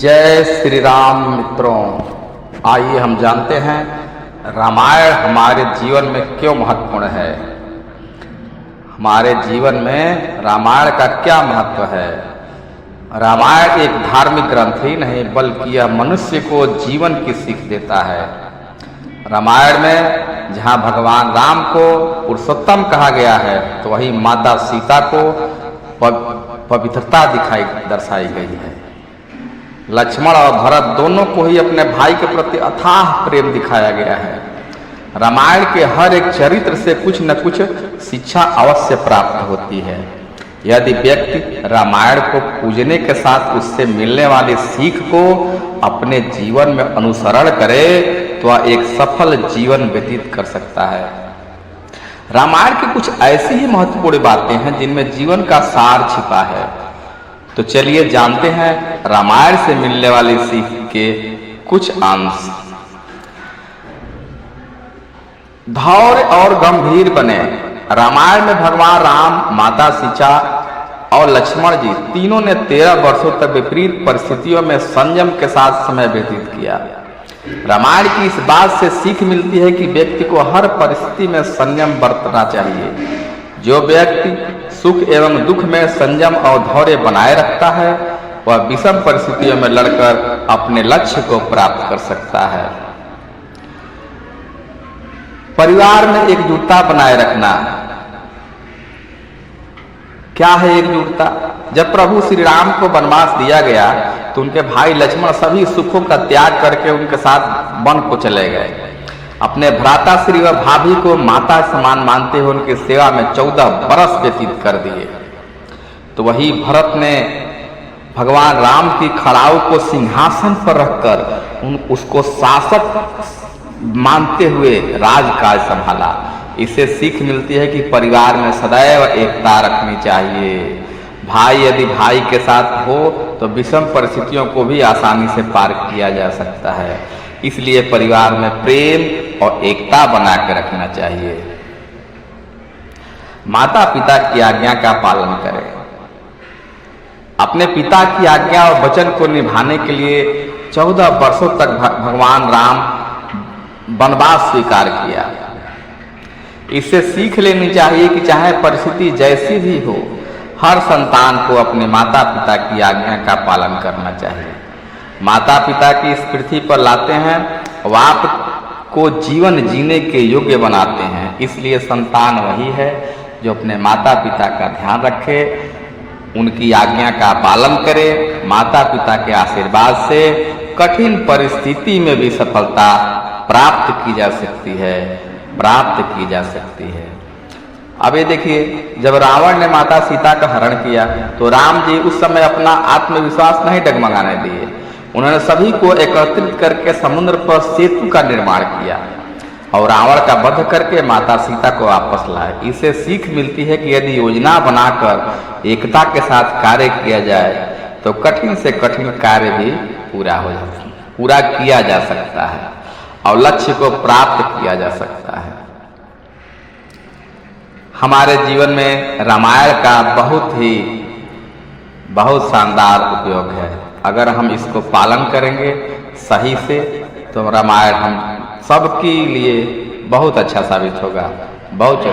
जय श्री राम मित्रों, आइए हम जानते हैं रामायण हमारे जीवन में क्यों महत्वपूर्ण है। हमारे जीवन में रामायण का क्या महत्व है। रामायण एक धार्मिक ग्रंथ ही नहीं बल्कि यह मनुष्य को जीवन की सीख देता है। रामायण में जहाँ भगवान राम को पुरुषोत्तम कहा गया है तो वहीं माता सीता को पवित्रता दर्शाई गई है। लक्ष्मण और भरत दोनों को ही अपने भाई के प्रति अथाह प्रेम दिखाया गया है। रामायण के हर एक चरित्र से कुछ न कुछ शिक्षा अवश्य प्राप्त होती है। यदि व्यक्ति रामायण को पूजने के साथ उससे मिलने वाली सीख को अपने जीवन में अनुसरण करे तो वह एक सफल जीवन व्यतीत कर सकता है। रामायण की कुछ ऐसी ही महत्वपूर्ण बातें हैं जिनमें जीवन का सार छिपा है। तो चलिए जानते हैं रामायण से मिलने वाली सीख के कुछ अंश। धौर्य और गंभीर बने। रामायण में भगवान राम, माता सीता और लक्ष्मण जी तीनों ने 13 वर्षों तक विपरीत परिस्थितियों में संयम के साथ समय व्यतीत किया। रामायण की इस बात से सीख मिलती है कि व्यक्ति को हर परिस्थिति में संयम बरतना चाहिए। जो व्यक्ति सुख एवं दुख में संयम और धैर्य बनाए रखता है वह विषम परिस्थितियों में लड़कर अपने लक्ष्य को प्राप्त कर सकता है। परिवार में एकजुटता बनाए रखना। क्या है एकजुटता? जब प्रभु श्री राम को वनवास दिया गया तो उनके भाई लक्ष्मण सभी सुखों का त्याग करके उनके साथ वन को चले गए। अपने भ्राताश्री व भाभी को माता समान मानते हुए उनकी सेवा में 14 बरस व्यतीत कर दिए। तो वही भरत ने भगवान राम की खड़ाऊ को सिंहासन पर रखकर उसको शासक मानते हुए राजकाज संभाला। इससे सीख मिलती है कि परिवार में सदैव एकता रखनी चाहिए। भाई यदि भाई के साथ हो तो विषम परिस्थितियों को भी आसानी से पार किया जा सकता है। इसलिए परिवार में प्रेम और एकता बना के रखना चाहिए। माता पिता की आज्ञा का पालन करें। अपने पिता की आज्ञा और वचन को निभाने के लिए 14 वर्षों तक भगवान राम वनवास स्वीकार किया। इससे सीख लेनी चाहिए कि चाहे परिस्थिति जैसी भी हो, हर संतान को अपने माता पिता की आज्ञा का पालन करना चाहिए। माता पिता की इस पृथ्वी पर लाते हैं और आपको जीवन जीने के योग्य बनाते हैं। इसलिए संतान वही है जो अपने माता पिता का ध्यान रखे, उनकी आज्ञा का पालन करे। माता पिता के आशीर्वाद से कठिन परिस्थिति में भी सफलता प्राप्त की जा सकती है। अब ये देखिए, जब रावण ने माता सीता का हरण किया तो राम जी उस समय अपना आत्मविश्वास नहीं डगमगाने दिए। उन्होंने सभी को एकत्रित करके समुद्र पर सेतु का निर्माण किया और रावण का वध करके माता सीता को वापस लाए। इससे सीख मिलती है कि यदि योजना बनाकर एकता के साथ कार्य किया जाए तो कठिन से कठिन कार्य भी पूरा किया जा सकता है और लक्ष्य को प्राप्त किया जा सकता है। हमारे जीवन में रामायण का बहुत शानदार उपयोग है। अगर हम इसको पालन करेंगे सही से तो रामायण हम सबके लिए बहुत अच्छा साबित होगा। बहुत